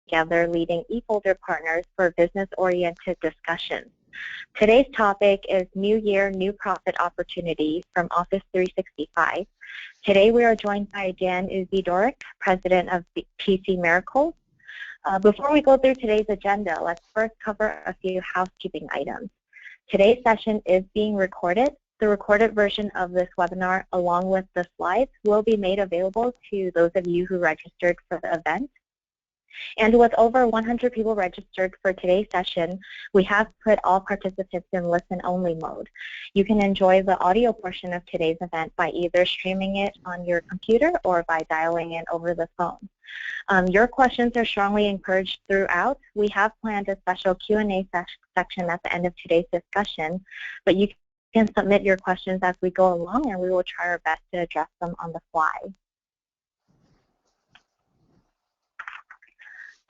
together leading eFolder partners for business-oriented discussions. Today's topic is New Year, New Profit Opportunities from Office 365. Today we are joined by Dan Izydorek, President of PC Miracles. Before we go through today's agenda, let's first cover a few housekeeping items. Today's session is being recorded. The recorded version of this webinar, along with the slides, will be made available to those of you who registered for the event. And with over 100 people registered for today's session, we have put all participants in listen-only mode. You can enjoy the audio portion of today's event by either streaming it on your computer or by dialing in over the phone. Your questions are strongly encouraged throughout. We have planned a special Q&A section at the end of today's discussion, but you can submit your questions as we go along, and we will try our best to address them on the fly.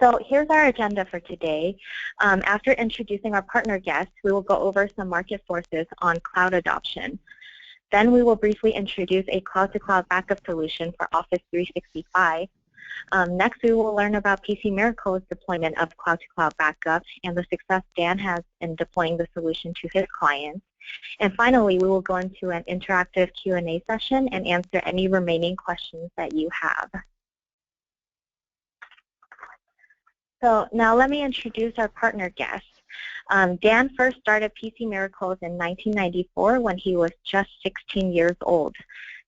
So here's our agenda for today. After introducing our partner guests, we will go over some market forces on cloud adoption. Then we will briefly introduce a cloud-to-cloud backup solution for Office 365. Next, we will learn about PC Miracles' deployment of cloud-to-cloud backup and the success Dan has in deploying the solution to his clients. And finally, we will go into an interactive Q&A session and answer any remaining questions that you have. So now let me introduce our partner guests. Dan first started PC Miracles in 1994 when he was just 16 years old.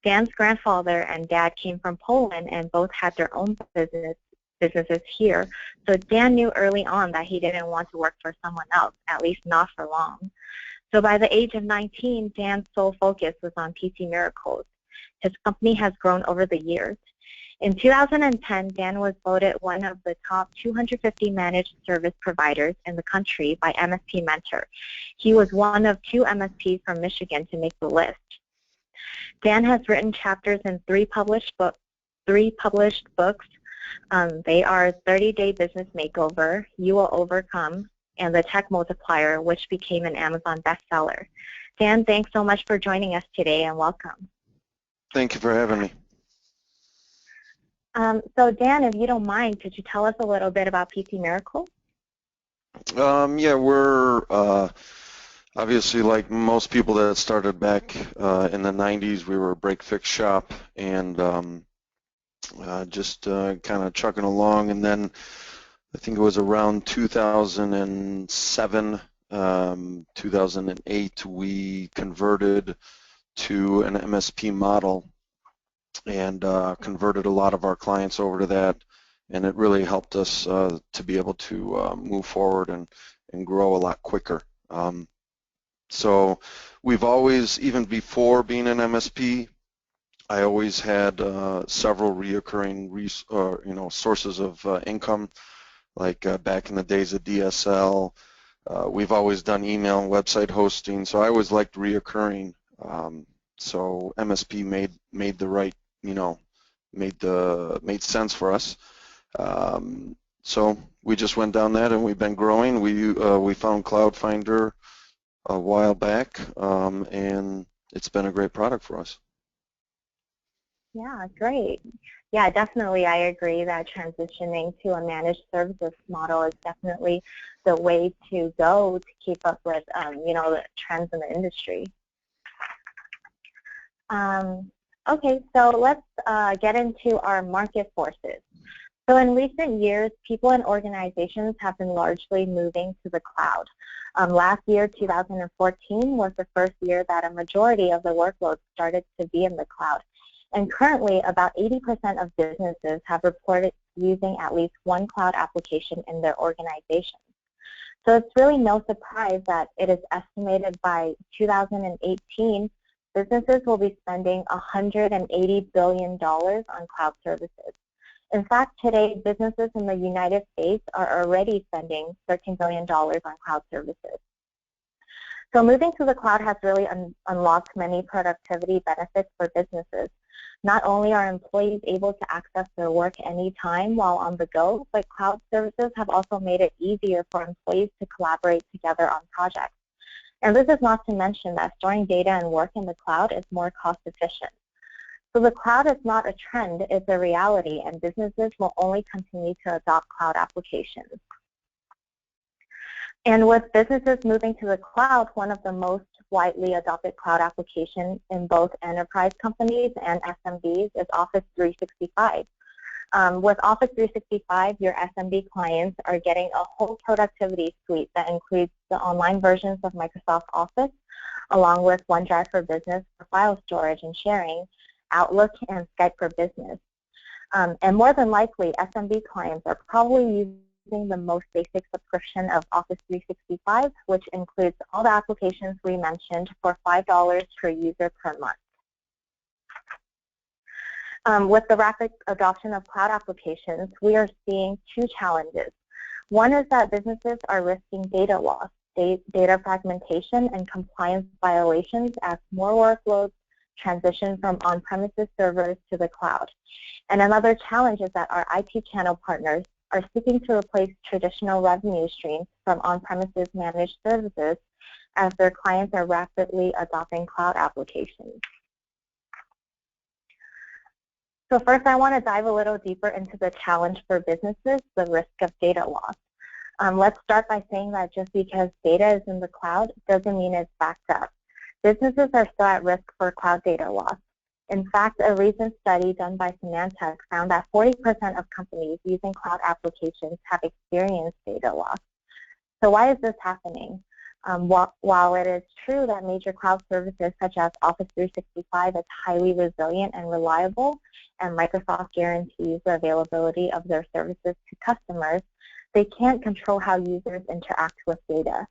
Dan's grandfather and dad came from Poland and both had their own businesses here. So Dan knew early on that he didn't want to work for someone else, at least not for long. So by the age of 19, Dan's sole focus was on PC Miracles. His company has grown over the years. In 2010, Dan was voted one of the top 250 managed service providers in the country by MSP Mentor. He was one of 2 MSPs from Michigan to make the list. Dan has written chapters in 3 published books. They are 30-Day Business Makeover, You Will Overcome, and The Tech Multiplier, which became an Amazon bestseller. Dan, thanks so much for joining us today, and welcome. Thank you for having me. So Dan, if you don't mind, could you tell us a little bit about PC Miracle? Yeah, we're obviously, like most people that started back in the 90s, we were a break-fix shop and just kind of chugging along. And then I think it was around 2007, 2008, we converted to an MSP model and converted a lot of our clients over to that, and it really helped us to be able to move forward and grow a lot quicker. So we've always, even before being an MSP, I always had several reoccurring sources of income, like back in the days of DSL. We've always done email and website hosting, so I always liked reoccurring. So MSP made the right, made sense for us. So we just went down that, and we've been growing. We found Cloud Finder a while back, and it's been a great product for us. Yeah, great. Yeah, definitely I agree that transitioning to a managed services model is definitely the way to go to keep up with, the trends in the industry. Okay, so let's get into our market forces. So in recent years, people and organizations have been largely moving to the cloud. Last year, 2014, was the first year that a majority of the workloads started to be in the cloud. And currently, about 80% of businesses have reported using at least one cloud application in their organization. So it's really no surprise that it is estimated by 2018, businesses will be spending $180 billion on cloud services. In fact, today, businesses in the United States are already spending $13 billion on cloud services. So moving to the cloud has really unlocked many productivity benefits for businesses. Not only are employees able to access their work anytime while on the go, but cloud services have also made it easier for employees to collaborate together on projects. And this is not to mention that storing data and work in the cloud is more cost efficient. So the cloud is not a trend, it's a reality, and businesses will only continue to adopt cloud applications. And with businesses moving to the cloud, one of the most widely adopted cloud applications in both enterprise companies and SMBs is Office 365. With Office 365, your SMB clients are getting a whole productivity suite that includes the online versions of Microsoft Office, along with OneDrive for Business for file storage and sharing, Outlook, and Skype for Business. And more than likely, SMB clients are probably using the most basic subscription of Office 365, which includes all the applications we mentioned for $5 per user per month. With the rapid adoption of cloud applications, we are seeing two challenges. One is that businesses are risking data loss, data fragmentation, and compliance violations as more workloads transition from on-premises servers to the cloud. And another challenge is that our IT channel partners are seeking to replace traditional revenue streams from on-premises managed services as their clients are rapidly adopting cloud applications. So first, I want to dive a little deeper into the challenge for businesses, the risk of data loss. Let's start by saying that just because data is in the cloud doesn't mean it's backed up. Businesses are still at risk for cloud data loss. In fact, a recent study done by Symantec found that 40% of companies using cloud applications have experienced data loss. So why is this happening? While it is true that major cloud services such as Office 365 is highly resilient and reliable, and Microsoft guarantees the availability of their services to customers, they can't control how users interact with data.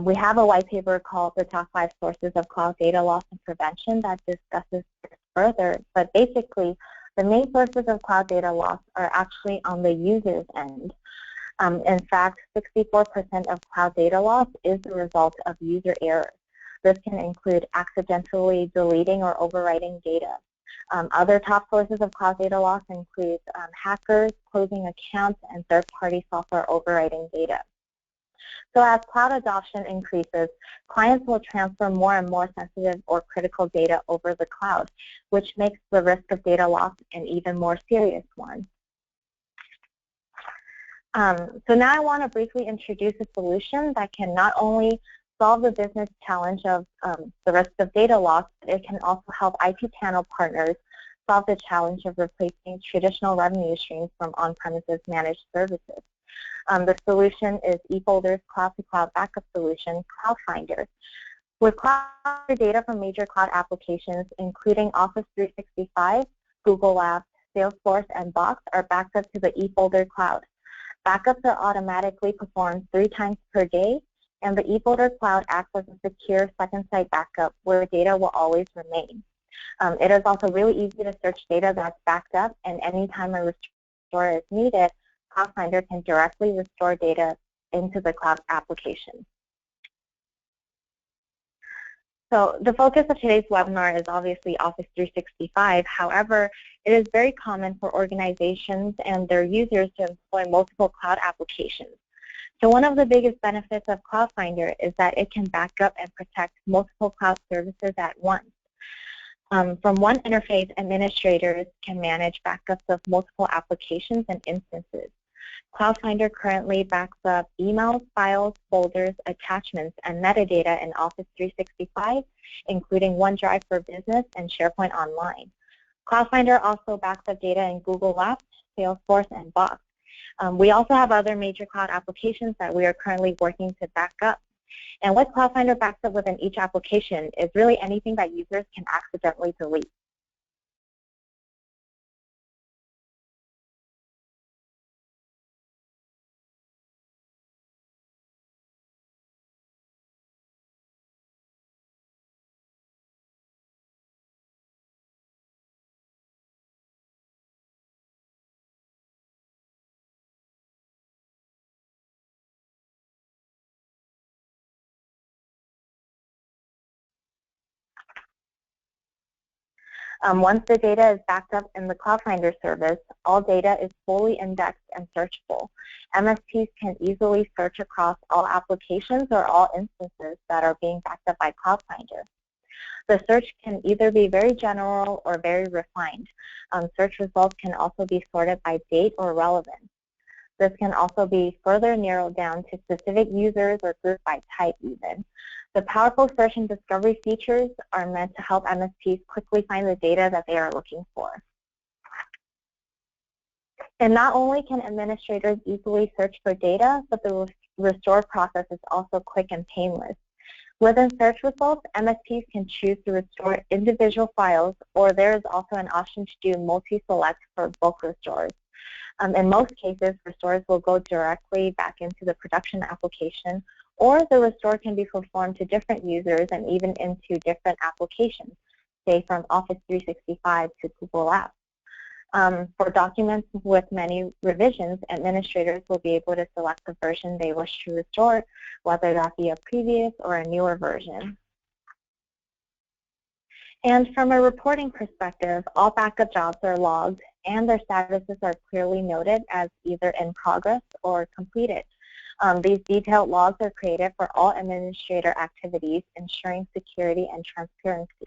We have a white paper called The Top 5 Sources of Cloud Data Loss and Prevention that discusses this further, but basically the main sources of cloud data loss are actually on the user's end. In fact, 64% of cloud data loss is the result of user error. This can include accidentally deleting or overwriting data. Other top sources of cloud data loss include hackers, closing accounts, and third-party software overwriting data. So as cloud adoption increases, clients will transfer more and more sensitive or critical data over the cloud, which makes the risk of data loss an even more serious one. So now I want to briefly introduce a solution that can not only solve the business challenge of the risk of data loss, but it can also help IT channel partners solve the challenge of replacing traditional revenue streams from on-premises managed services. The solution is eFolder's cloud-to-cloud backup solution, CloudFinder. With cloud data from major cloud applications, including Office 365, Google Apps, Salesforce, and Box, are backed up to the eFolder cloud. Backups are automatically performed 3 times per day, and the eFolder cloud acts as a secure second-site backup where data will always remain. It is also really easy to search data that's backed up, and anytime a restore is needed, CloudFinder can directly restore data into the cloud application. So the focus of today's webinar is obviously Office 365. However, it is very common for organizations and their users to employ multiple cloud applications. So one of the biggest benefits of CloudFinder is that it can back up and protect multiple cloud services at once. From one interface, administrators can manage backups of multiple applications and instances. CloudFinder currently backs up emails, files, folders, attachments, and metadata in Office 365, including OneDrive for Business and SharePoint Online. CloudFinder also backs up data in Google Apps, Salesforce, and Box. We also have other major cloud applications that we are currently working to back up. And what CloudFinder backs up within each application is really anything that users can accidentally delete. Once the data is backed up in the CloudFinder service, all data is fully indexed and searchable. MSPs can easily search across all applications or all instances that are being backed up by CloudFinder. The search can either be very general or very refined. Search results can also be sorted by date or relevance. This can also be further narrowed down to specific users or grouped by type even. The powerful search and discovery features are meant to help MSPs quickly find the data that they are looking for. And not only can administrators easily search for data, but the restore process is also quick and painless. Within search results, MSPs can choose to restore individual files, or there is also an option to do multi-select for bulk restores. In most cases, restores will go directly back into the production application, or the restore can be performed to different users and even into different applications, say from Office 365 to Google Apps. For documents with many revisions, administrators will be able to select the version they wish to restore, whether that be a previous or a newer version. And from a reporting perspective, all backup jobs are logged and their statuses are clearly noted as either in progress or completed. These detailed logs are created for all administrator activities, ensuring security and transparency.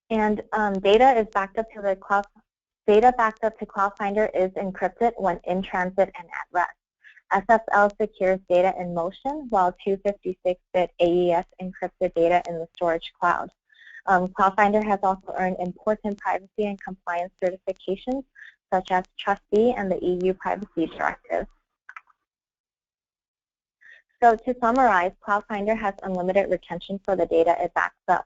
And data backed up to Cloud Finder is encrypted when in transit and at rest. SSL secures data in motion, while 256-bit AES encrypted data in the storage cloud. Cloud Finder has also earned important privacy and compliance certifications, such as Trustee and the EU Privacy Directive. So to summarize, Cloud Finder has unlimited retention for the data it backs up.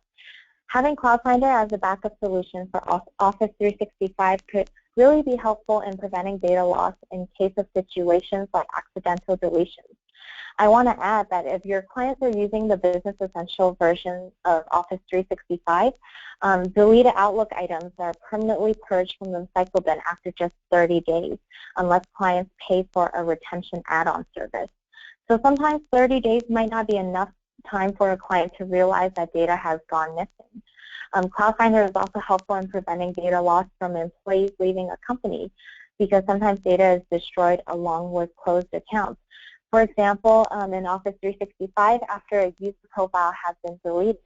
Having Cloud Finder as a backup solution for Office 365 could really be helpful in preventing data loss in case of situations like accidental deletions. I want to add that if your clients are using the Business Essential version of Office 365, deleted Outlook items are permanently purged from the recycle bin after just 30 days, unless clients pay for a retention add-on service. So sometimes 30 days might not be enough time for a client to realize that data has gone missing. Cloud Finder is also helpful in preventing data loss from employees leaving a company, because sometimes data is destroyed along with closed accounts. For example, in Office 365, after a user profile has been deleted,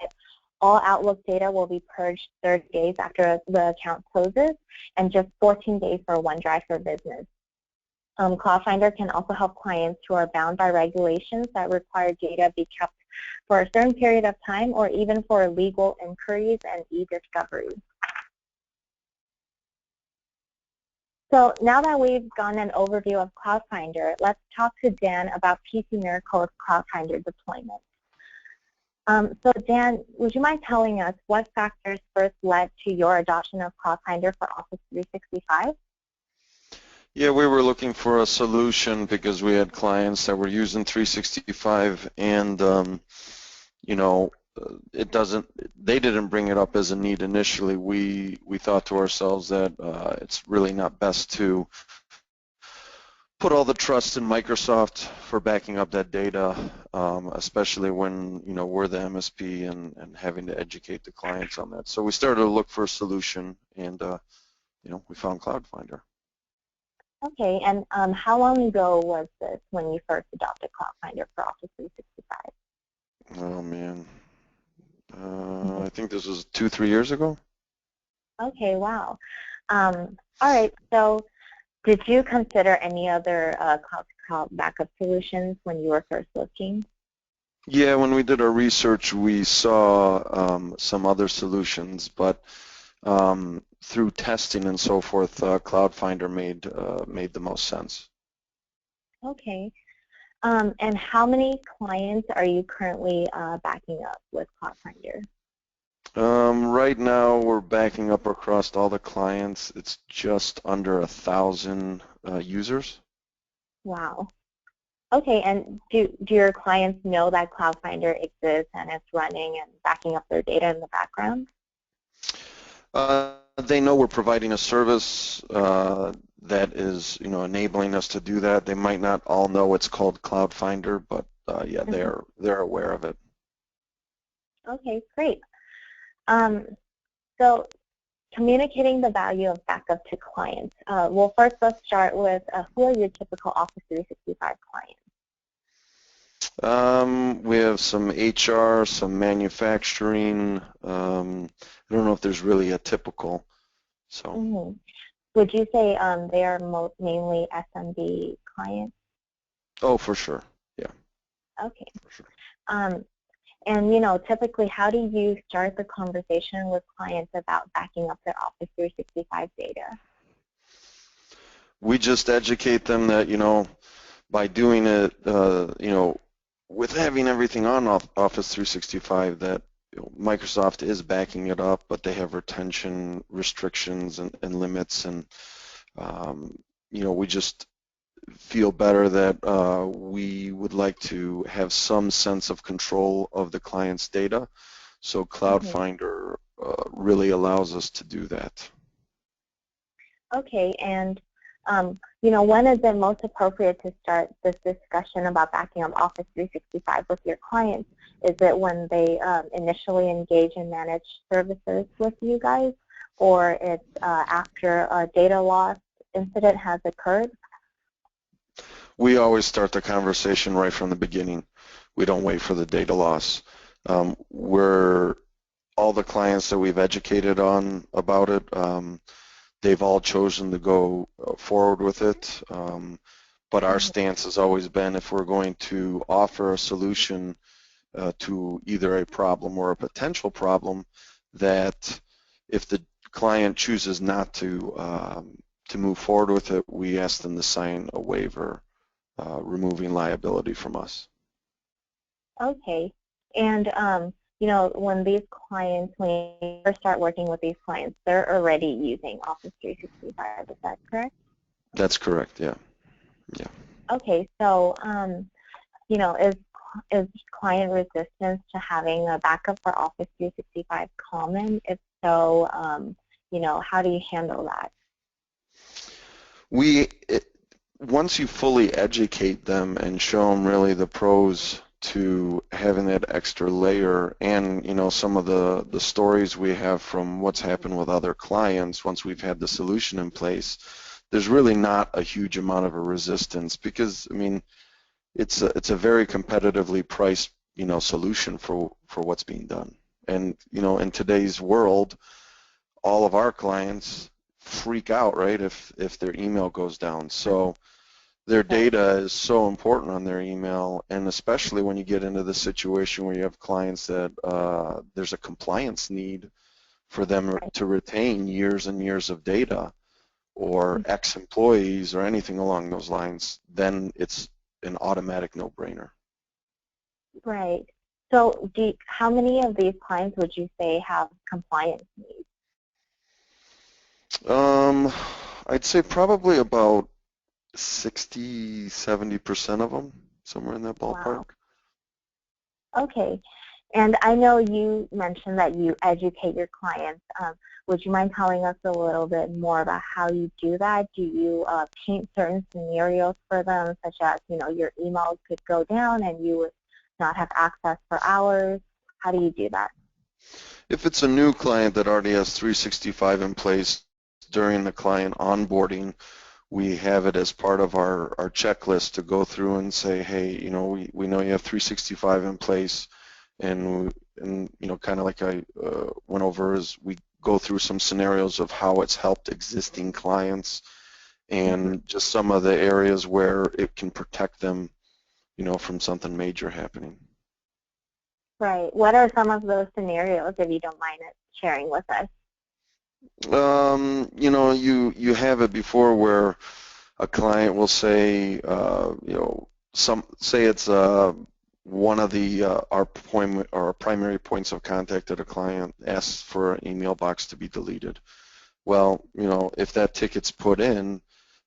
all Outlook data will be purged 30 days after the account closes, and just 14 days for OneDrive for Business. Cloud Finder can also help clients who are bound by regulations that require data be kept for a certain period of time, or even for legal inquiries and e-discovery. So now that we've gotten an overview of Cloud Finder, let's talk to Dan about PC Miracle's Cloud Finder deployment. So Dan, would you mind telling us what factors first led to your adoption of Cloud Finder for Office 365? Yeah, we were looking for a solution because we had clients that were using 365, and you know, they didn't bring it up as a need initially. We thought to ourselves that it's really not best to put all the trust in Microsoft for backing up that data, especially when, you know, we're the MSP and having to educate the clients on that. So we started to look for a solution, and you know, we found Cloud Finder. Okay, and how long ago was this when you first adopted Cloud Finder for Office 365? Oh man, I think this was 2-3 years ago. Okay, wow. All right, so did you consider any other cloud backup solutions when you were first looking? Yeah, when we did our research, we saw some other solutions, but through testing and so forth, Cloud Finder made the most sense. Okay. And how many clients are you currently backing up with Cloud Finder? Right now, we're backing up across all the clients. It's just under 1,000 users. Wow. Okay, and do your clients know that Cloud Finder exists and it's running and backing up their data in the background? They know we're providing a service that is, you know, enabling us to do that. They might not all know it's called Cloud Finder, but yeah, they're aware of it. Okay, great. So communicating the value of backup to clients. Well, first let's start with who are your typical Office 365 clients? We have some HR, some manufacturing. I don't know if there's really a typical. So. Mm-hmm. Would you say they are mainly SMB clients? Oh, for sure. Yeah. Okay. For sure. And typically, how do you start the conversation with clients about backing up their Office 365 data? We just educate them that, by doing it, with having everything on Office 365, that Microsoft is backing it up, but they have retention restrictions and limits, and we just feel better that we would like to have some sense of control of the client's data. So Cloud Mm-hmm. Finder really allows us to do that. Okay, and when is it most appropriate to start this discussion about backing up Office 365 with your clients? Is it when they initially engage in managed services with you guys, or it's after a data loss incident has occurred? We always start the conversation right from the beginning. We don't wait for the data loss. All the clients that we've educated on about it, they've all chosen to go forward with it. But our stance has always been, if we're going to offer a solution to either a problem or a potential problem, that if the client chooses not to move forward with it, we ask them to sign a waiver removing liability from us. Okay, and when these clients, when you first start working with these clients, they're already using Office 365. Is that correct? That's correct. Yeah. Yeah. Okay, so is client resistance to having a backup for Office 365 common? If so, how do you handle that? Once you fully educate them and show them really the pros to having that extra layer, and some of the stories we have from what's happened with other clients once we've had the solution in place, there's really not a huge amount of a resistance, because it's a very competitively priced solution for what's being done. And in today's world, all of our clients freak out, right, if their email goes down. So their data is so important on their email, and especially when you get into the situation where you have clients that there's a compliance need for them to retain years and years of data, or ex-employees or anything along those lines, then it's an automatic no-brainer. Right. So how many of these clients would you say have compliance needs? I'd say probably about 60–70% of them, somewhere in that ballpark. Wow. Okay. And I know you mentioned that you educate your clients. Would you mind telling us a little bit more about how you do that? Do you paint certain scenarios for them, such as, your email could go down and you would not have access for hours? How do you do that? If it's a new client that already has 365 in place, during the client onboarding, we have it as part of our checklist to go through and say, hey, we know you have 365 in place, and kind of like I went over, is we go through some scenarios of how it's helped existing clients, and just some of the areas where it can protect them, from something major happening. Right. What are some of those scenarios, if you don't mind sharing with us? You have it before where a client will say, say it's one of our primary points of contact that a client asks for an email box to be deleted. Well, if that ticket's put in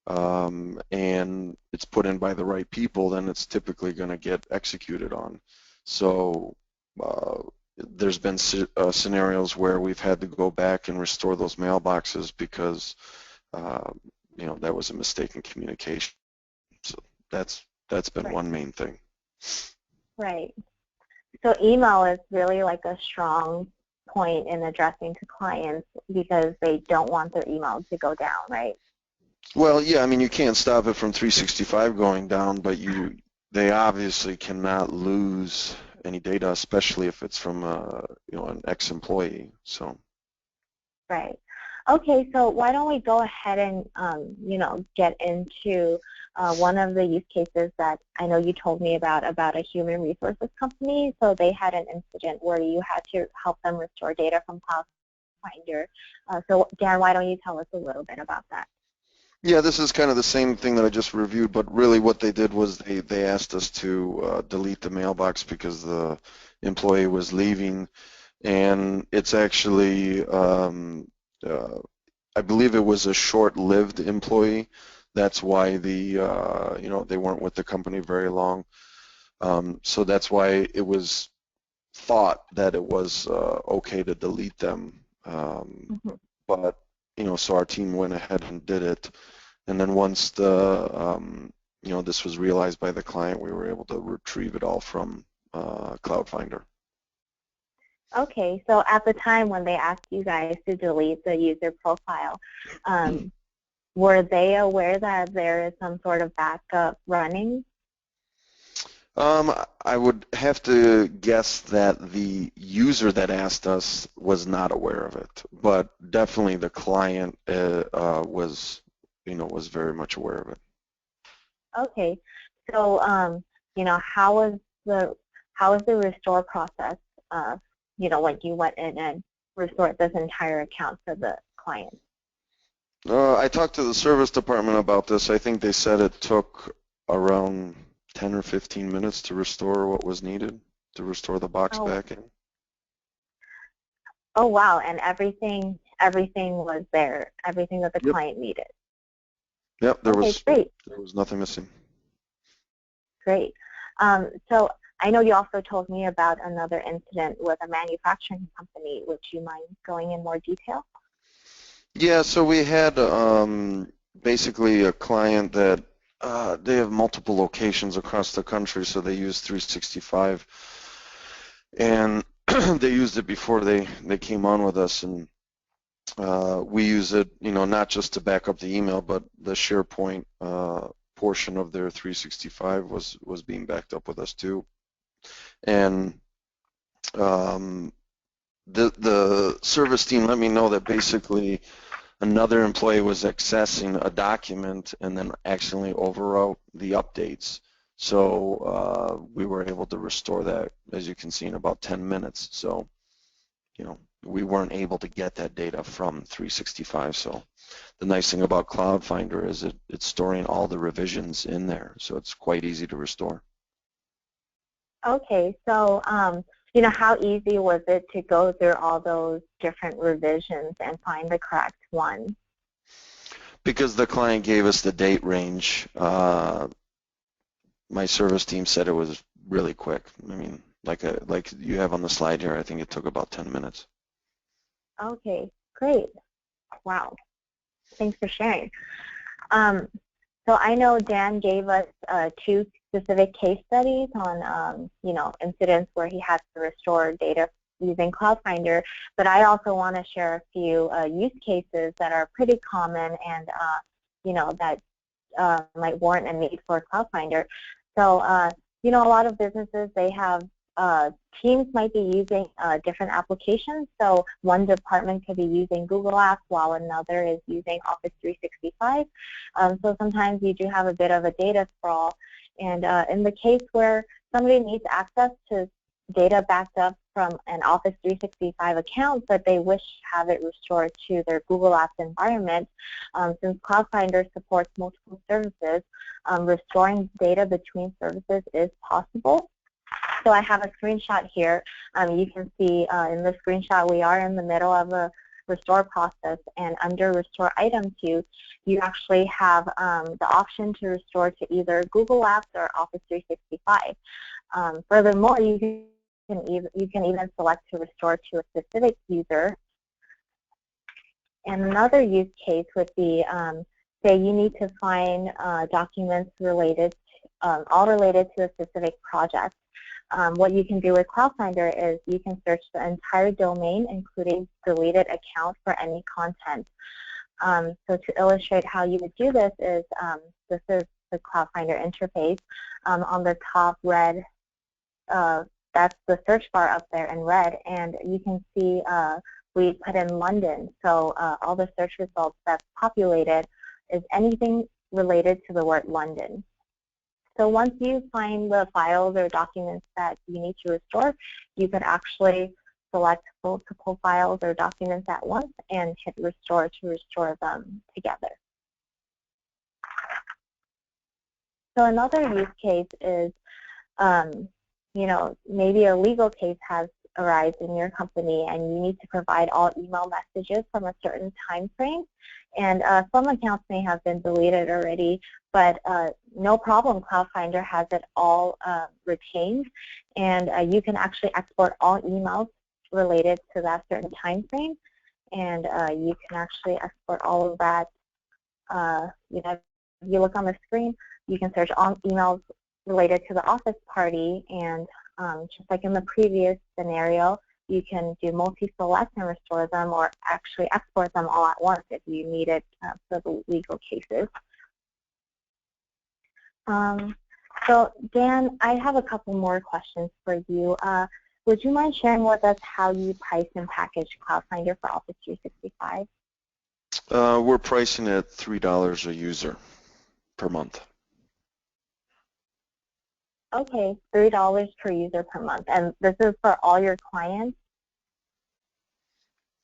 and it's put in by the right people, then it's typically going to get executed on. So there's been scenarios where we've had to go back and restore those mailboxes because that was a mistake in communication. So that's been one main thing. Right. So email is really like a strong point in addressing to clients because they don't want their email to go down, right? Well, yeah, you can't stop it from 365 going down, but you they obviously cannot lose any data, especially if it's from an ex-employee. So. Right. Okay, so why don't we go ahead and, get into one of the use cases that I know you told me about a human resources company. So they had an incident where you had to help them restore data from Cloud Finder. So Dan, why don't you tell us a little bit about that? Yeah, this is kind of the same thing that I just reviewed, but really what they did was they asked us to delete the mailbox because the employee was leaving, and it's actually, I believe it was a short-lived employee. That's why they weren't with the company very long. So that's why it was thought that it was okay to delete them. But so our team went ahead and did it. And then once this was realized by the client, we were able to retrieve it all from Cloud Finder. Okay, so at the time when they asked you guys to delete the user profile, were they aware that there is some sort of backup running? I would have to guess that the user that asked us was not aware of it, but definitely the client was very much aware of it. Okay, so how was the restore process? When you went in and restored this entire account for the client. I talked to the service department about this. I think they said it took around 10 or 15 minutes to restore what was needed to restore the box back in. Oh wow! And everything was there. Everything that the client needed. Yep, there was nothing missing. Great. So I know you also told me about another incident with a manufacturing company. Would you mind going in more detail? Yeah, so we had basically a client that they have multiple locations across the country, so they use 365, and they used it before they came on with us, and we use it, not just to back up the email, but the SharePoint portion of their 365 was being backed up with us too. And the service team let me know that basically another employee was accessing a document and then accidentally overwrote the updates. So we were able to restore that, as you can see, in about 10 minutes. So, we weren't able to get that data from 365. So the nice thing about Cloud Finder is it's storing all the revisions in there. So it's quite easy to restore. Okay, so how easy was it to go through all those different revisions and find the correct one? Because the client gave us the date range, my service team said it was really quick. I mean, like you have on the slide here, I think it took about 10 minutes. Okay, great. Wow. Thanks for sharing. So I know Dan gave us 2 specific case studies on, incidents where he had to restore data using Cloud Finder, but I also want to share a few use cases that are pretty common and, that might warrant a need for Cloud Finder. So, a lot of businesses, they have teams might be using different applications. So one department could be using Google Apps while another is using Office 365. So sometimes you do have a bit of a data sprawl. And in the case where somebody needs access to data backed up from an Office 365 account, but they wish to have it restored to their Google Apps environment, since Cloud Finder supports multiple services, restoring data between services is possible. So I have a screenshot here. You can see in the screenshot we are in the middle of a restore process, and under Restore Item Queue, you actually have the option to restore to either Google Apps or Office 365. Furthermore, you can even select to restore to a specific user. And another use case would be, say you need to find documents related, all related to a specific project. What you can do with Cloud Finder is you can search the entire domain, including deleted account, for any content. So to illustrate how you would do this is the Cloud Finder interface. On the top red, that's the search bar up there in red, and you can see we put in London. So all the search results that's populated is anything related to the word London. So once you find the files or documents that you need to restore, you could actually select multiple files or documents at once and hit restore to restore them together. So another use case is, you know, maybe a legal case has arisen in your company and you need to provide all email messages from a certain time frame. And some accounts may have been deleted already, but no problem. Cloud Finder has it all retained, and you can actually export all emails related to that certain time frame, and you can actually export all of that. You know, if you look on the screen, you can search all emails related to the office party, and just like in the previous scenario, you can do multi-select and restore them, or actually export them all at once if you need it for the legal cases. So Dan, I have a couple more questions for you. Would you mind sharing with us how you price and package Cloud Finder for Office 365? We're pricing at $3 a user per month. Okay, $3 per user per month, and this is for all your clients?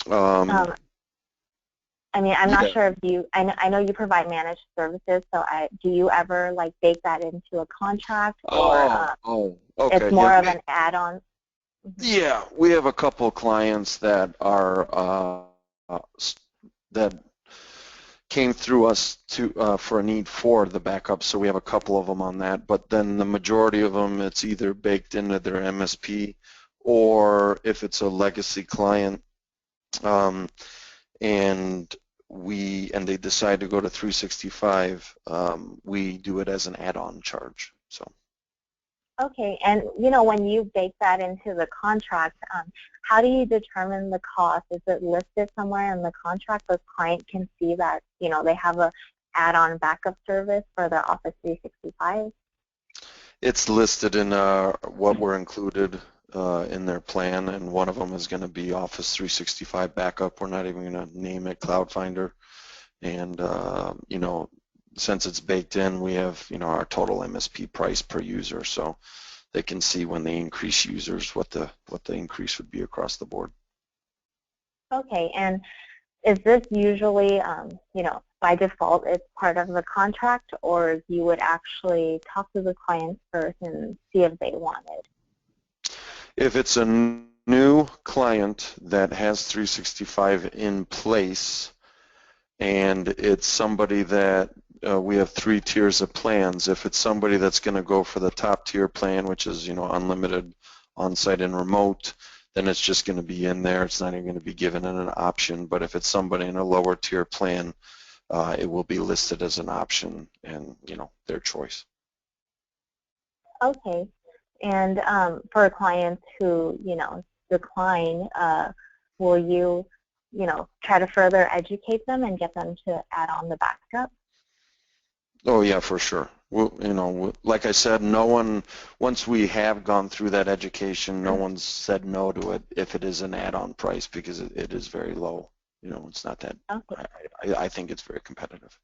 I mean, I'm not sure if you, I know you provide managed services, so do you ever like bake that into a contract, or okay. It's more of an add-on? Yeah, we have a couple of clients that are that came through us to for a need for the backup, so we have a couple of them on that. But then the majority of them, it's either baked into their MSP, or if it's a legacy client, and they decide to go to 365, we do it as an add-on charge. So. Okay, and you know, when you bake that into the contract, how do you determine the cost? Is it listed somewhere in the contract so the client can see that, you know, they have a add-on backup service for their Office 365? It's listed in what were included in their plan, and one of them is going to be Office 365 backup. We're not even going to name it Cloud Finder, and you know, since it's baked in, we have, you know, our total MSP price per user, so they can see when they increase users what the increase would be across the board. Okay, and is this usually, you know, by default it's part of the contract, or you would actually talk to the client first and see if they want it? If it's a new client that has 365 in place, and it's somebody that we have 3 tiers of plans. If it's somebody that's going to go for the top tier plan, which is, you know, unlimited on-site and remote, then it's just going to be in there. It's not even going to be given an option. But if it's somebody in a lower tier plan, it will be listed as an option, and, you know, their choice. Okay, and for clients who, you know, decline, will you, you know, try to further educate them and get them to add on the backup? Oh yeah, for sure. You know, like I said, no one, once we have gone through that education, no one's said no to it if it is an add-on price, because it is very low. You know, it's not that. Okay. I think it's very competitive.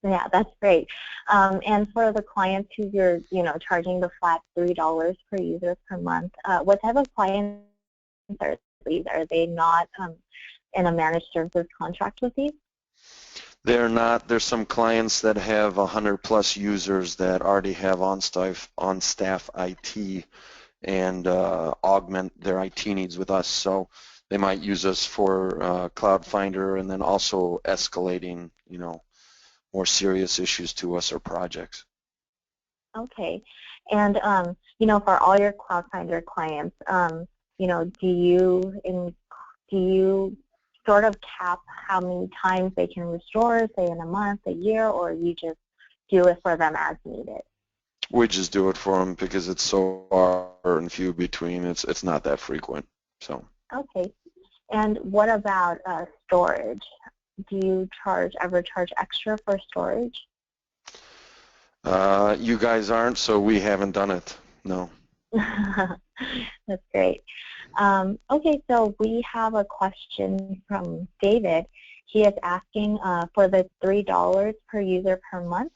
Yeah, that's great. And for the clients who you're, you know, charging the flat $3 per user per month, what type of clients are these? Are they not in a managed services contract with these? They're not. There's some clients that have 100+ users that already have on-staff IT and augment their IT needs with us. So they might use us for Cloud Finder, and then also escalating, you know, more serious issues to us or projects. Okay, and you know, for all your Cloud Finder clients, you know, do you sort of cap how many times they can restore, say in a month, a year, or you just do it for them as needed? We just do it for them because it's so far and few between. It's not that frequent. So. Okay, and what about storage? Do you ever charge extra for storage? You guys aren't, so we haven't done it. No. That's great. Okay, so we have a question from David. He is asking for the $3 per user per month.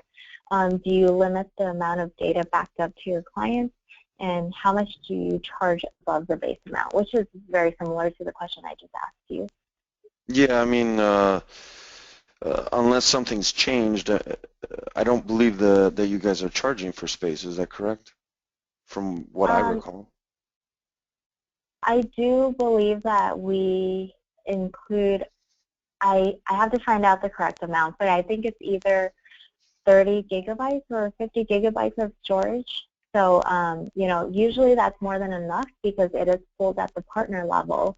Do you limit the amount of data backed up to your clients? And how much do you charge above the base amount? Which is very similar to the question I just asked you. Yeah, I mean, unless something's changed, I don't believe that you guys are charging for space. Is that correct? From what I recall. I do believe that we include, I have to find out the correct amount, but I think it's either 30 gigabytes or 50 gigabytes of storage. So, you know, usually that's more than enough because it is pulled at the partner level.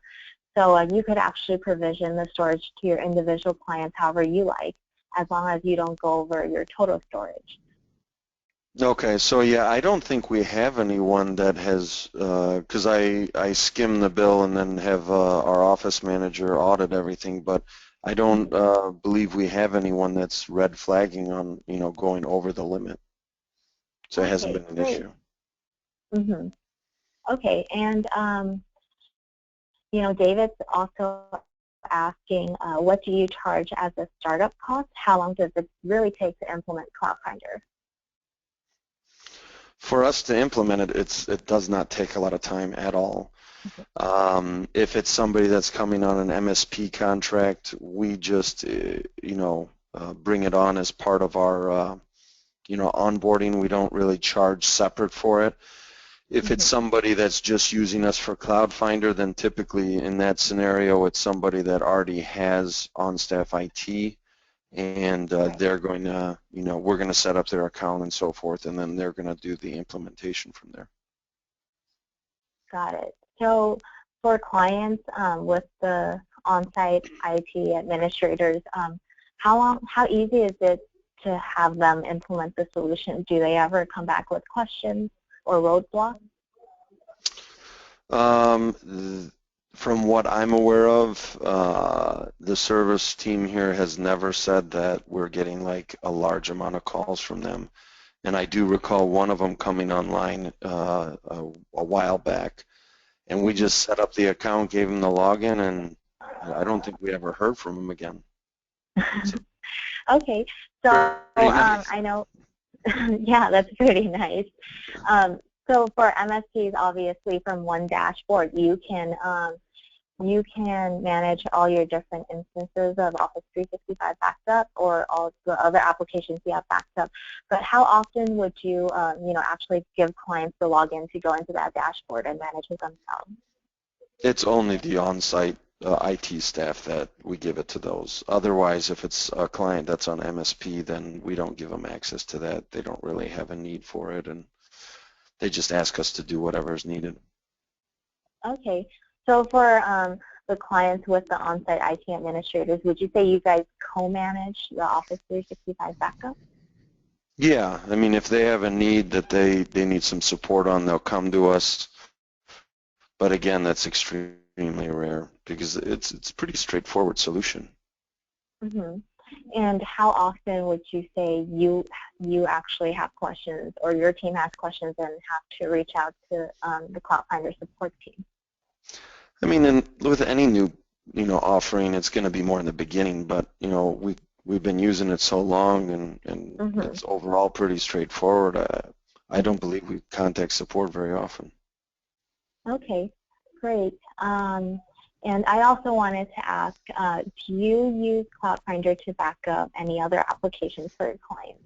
So you could actually provision the storage to your individual clients however you like, as long as you don't go over your total storage. Okay, so yeah, I don't think we have anyone that has, because I skim the bill and then have our office manager audit everything, but I don't believe we have anyone that's red flagging on, you know, going over the limit. So it hasn't been an issue. Mm-hmm. Okay, and you know, David's also asking, what do you charge as a startup cost? How long does it really take to implement CloudFinder? For us to implement it, it does not take a lot of time at all. If it's somebody that's coming on an MSP contract, we just, you know, bring it on as part of our, you know, onboarding. We don't really charge separate for it. If it's somebody that's just using us for CloudFinder, then typically in that scenario, it's somebody that already has on-staff IT, and they're going to, you know, we're going to set up their account and so forth, and then they're going to do the implementation from there. Got it. So for clients with the on-site IT administrators, how easy is it to have them implement the solution? Do they ever come back with questions or roadblocks? From what I'm aware of, the service team here has never said that we're getting like a large amount of calls from them. And I do recall one of them coming online a while back, and we just set up the account, gave them the login, and I don't think we ever heard from them again. So, okay, so nice. I know, yeah, that's pretty nice. So for MSPs, obviously, from one dashboard, you can manage all your different instances of Office 365 backed up or all the other applications you have backed up. But how often would you, you know, actually give clients the login to go into that dashboard and manage it themselves? It's only the on-site IT staff that we give it to those. Otherwise, if it's a client that's on MSP, then we don't give them access to that. They don't really have a need for it, and they just ask us to do whatever is needed. Okay. So for the clients with the on-site IT administrators, would you say you guys co-manage the Office 365 backup? Yeah. I mean, if they have a need that they need some support on, they'll come to us. But again, that's extremely rare because it's a pretty straightforward solution. Mm-hmm. And how often would you say you actually have questions, or your team has questions and have to reach out to the CloudFinder support team? I mean, with any new, you know, offering, it's going to be more in the beginning. But you know, we've been using it so long, and it's overall pretty straightforward. I don't believe we contact support very often. Okay, great. And I also wanted to ask, do you use CloudFinder to back up any other applications for your clients?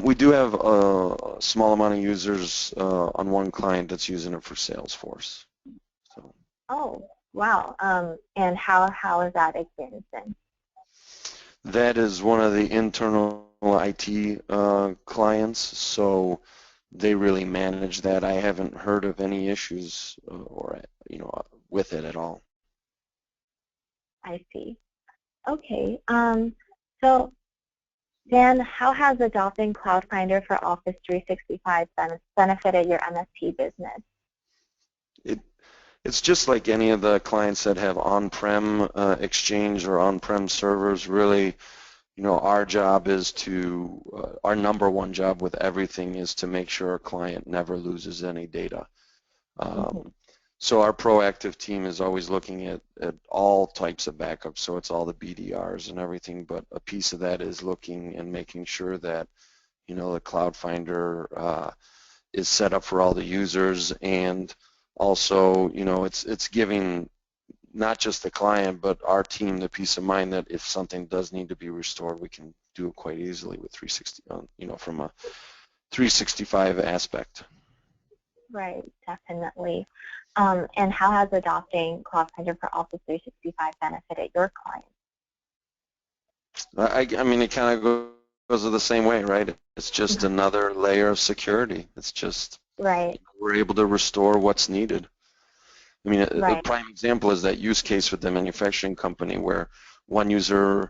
We do have a small amount of users on one client that's using it for Salesforce. So. Oh, wow. And how is that experience been? That is one of the internal IT clients, so they really manage that. I haven't heard of any issues or, you know, with it at all. I see. Okay. So, Dan, how has adopting CloudFinder for Office 365 benefited your MSP business? It's just like any of the clients that have on-prem Exchange or on-prem servers. Really, our job is to, our number one job with everything is to make sure our client never loses any data. So our proactive team is always looking at all types of backups, so it's all the BDRs and everything, but a piece of that is looking and making sure that, the Cloud Finder is set up for all the users, and also, it's giving not just the client, but our team the peace of mind that if something does need to be restored, we can do it quite easily with 360, from a 365 aspect. Right, definitely. And how has adopting Cloud Finder for Office 365 benefited your clients? I mean, it kind of goes the same way, right? It's just another layer of security. It's just right. We're able to restore what's needed. I mean, right. the prime example is that use case with the manufacturing company where one user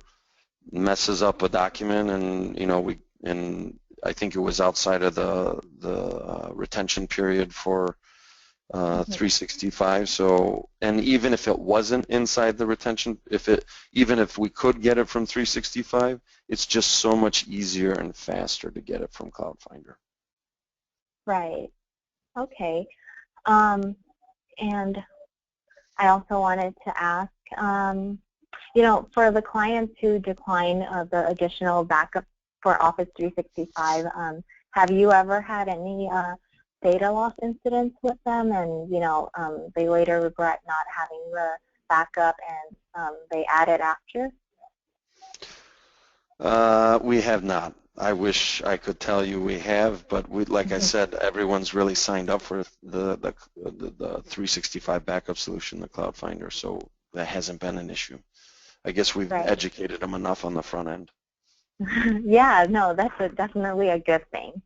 messes up a document, and I think it was outside of the retention period for 365. So, and even if it wasn't inside the retention, even if we could get it from 365, it's just so much easier and faster to get it from Cloud Finder. Right. Okay. And I also wanted to ask, for the clients who decline the additional backup for Office 365, have you ever had any data loss incidents with them, and they later regret not having the backup and they add it after? We have not. I wish I could tell you we have, but like I said, everyone's really signed up for the 365 backup solution, the Cloud Finder, so that hasn't been an issue. I guess we've educated them enough on the front end. Yeah, no, that's definitely a good thing.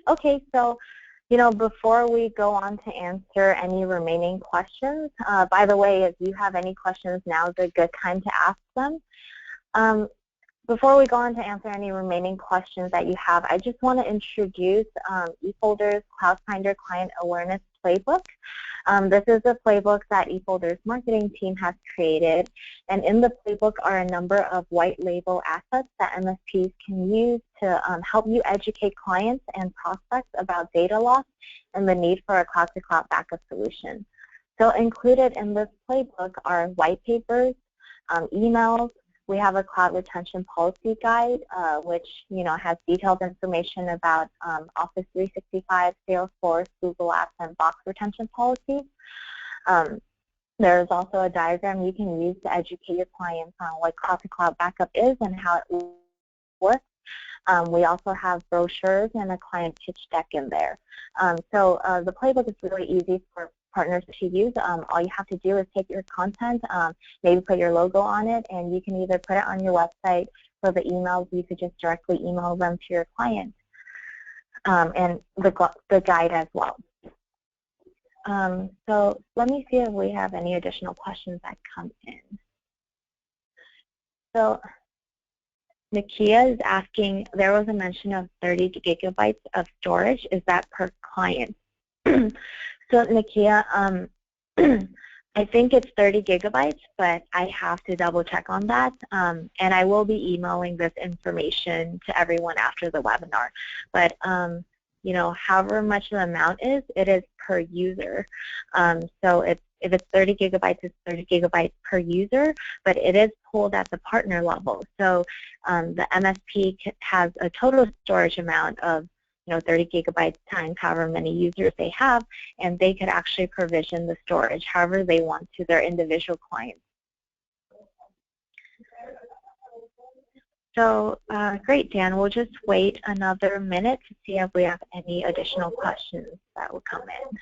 Okay, so before we go on to answer any remaining questions, by the way, if you have any questions, now is a good time to ask them. Before we go on to answer any remaining questions that you have, I just want to introduce eFolder's Cloud Finder Client Awareness Playbook. This is a playbook that eFolder's marketing team has created, and in the playbook are a number of white label assets that MSPs can use to help you educate clients and prospects about data loss and the need for a cloud-to-cloud backup solution. So included in this playbook are white papers, emails. We have a cloud retention policy guide, which has detailed information about Office 365, Salesforce, Google Apps, and Box retention policies. There's also a diagram you can use to educate your clients on what cloud-to-cloud backup is and how it works. We also have brochures and a client pitch deck in there. So the playbook is really easy for partners to use. All you have to do is take your content, maybe put your logo on it, and you can either put it on your website. For the emails, you could just directly email them to your client, and the guide as well. So let me see if we have any additional questions that come in. So Nakia is asking, there was a mention of 30 gigabytes of storage. Is that per client? So Nakia, I think it's 30 gigabytes, but I have to double check on that. And I will be emailing this information to everyone after the webinar. But however much the amount is, it is per user. So if it's 30 gigabytes, it's 30 gigabytes per user, but it is pulled at the partner level. So the MSP has a total storage amount of 30 gigabytes times however many users they have, and they could actually provision the storage however they want to their individual clients. So great, Dan. We'll just wait another minute to see if we have any additional questions that will come in.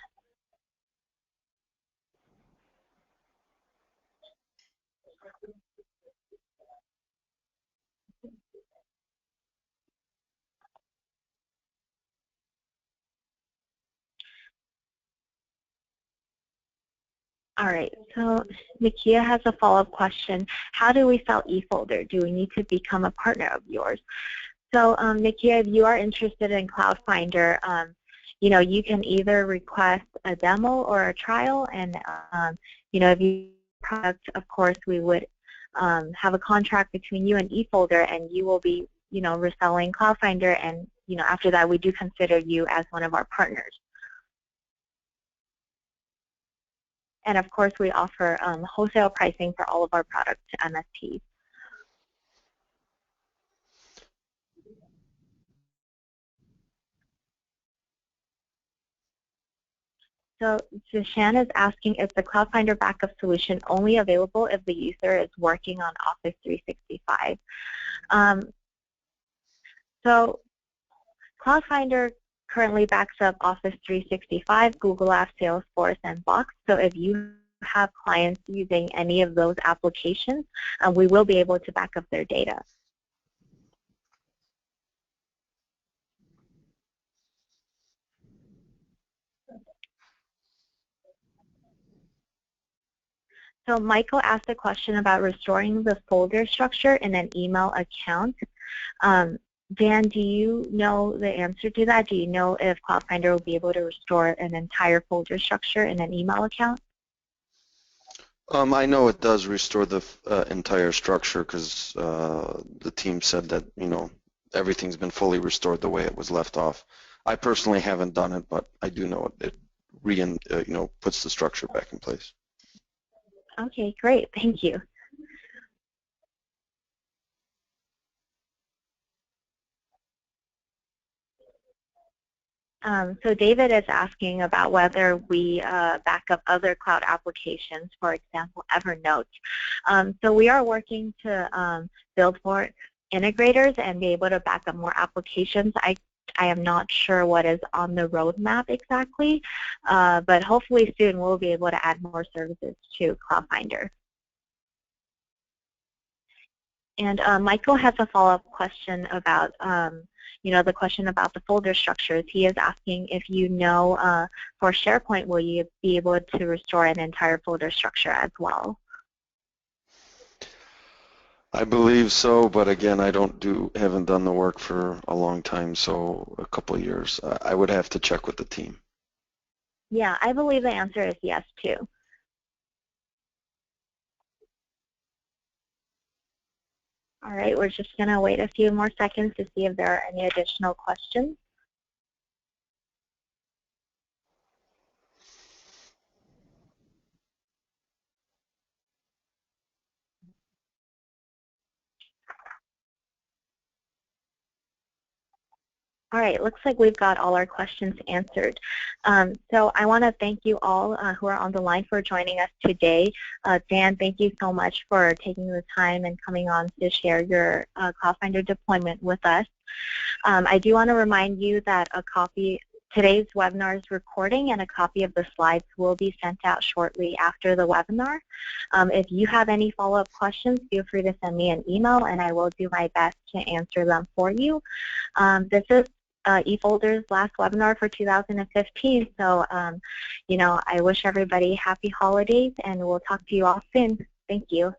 All right, so Nakia has a follow-up question. How do we sell eFolder? Do we need to become a partner of yours? So Nakia, if you are interested in Cloud Finder, you can either request a demo or a trial, and if you product, of course, we would have a contract between you and eFolder, and you will be, reselling Cloud Finder, and, after that, we do consider you as one of our partners. And of course, we offer wholesale pricing for all of our products to MSPs. So Jashan is asking, is the Cloud Finder backup solution only available if the user is working on Office 365? So Cloud Finder currently backs up Office 365, Google Apps, Salesforce, and Box. So if you have clients using any of those applications, we will be able to back up their data. So Michael asked a question about restoring the folder structure in an email account. Dan, do you know the answer to that? Do you know if Cloud Finder will be able to restore an entire folder structure in an email account? I know it does restore the entire structure because the team said that, everything's been fully restored the way it was left off. I personally haven't done it, but I do know it puts the structure back in place. Okay, great. Thank you. So David is asking about whether we back up other cloud applications, for example, Evernote. So we are working to build more integrators and be able to back up more applications. I am not sure what is on the roadmap exactly, but hopefully soon we'll be able to add more services to Cloud Finder. And Michael has a follow-up question about, the question about the folder structures. He is asking if for SharePoint, will you be able to restore an entire folder structure as well? I believe so, but again, I haven't done the work for a long time, so a couple of years. I would have to check with the team. Yeah, I believe the answer is yes too. All right, we're just going to wait a few more seconds to see if there are any additional questions. All right, looks like we've got all our questions answered. So I want to thank you all who are on the line for joining us today. Dan, thank you so much for taking the time and coming on to share your Cloud Finder deployment with us. I do want to remind you that today's webinar's recording and a copy of the slides will be sent out shortly after the webinar. If you have any follow-up questions, feel free to send me an email and I will do my best to answer them for you. This is eFolder's last webinar for 2015, so I wish everybody happy holidays and we'll talk to you all soon. Thank you.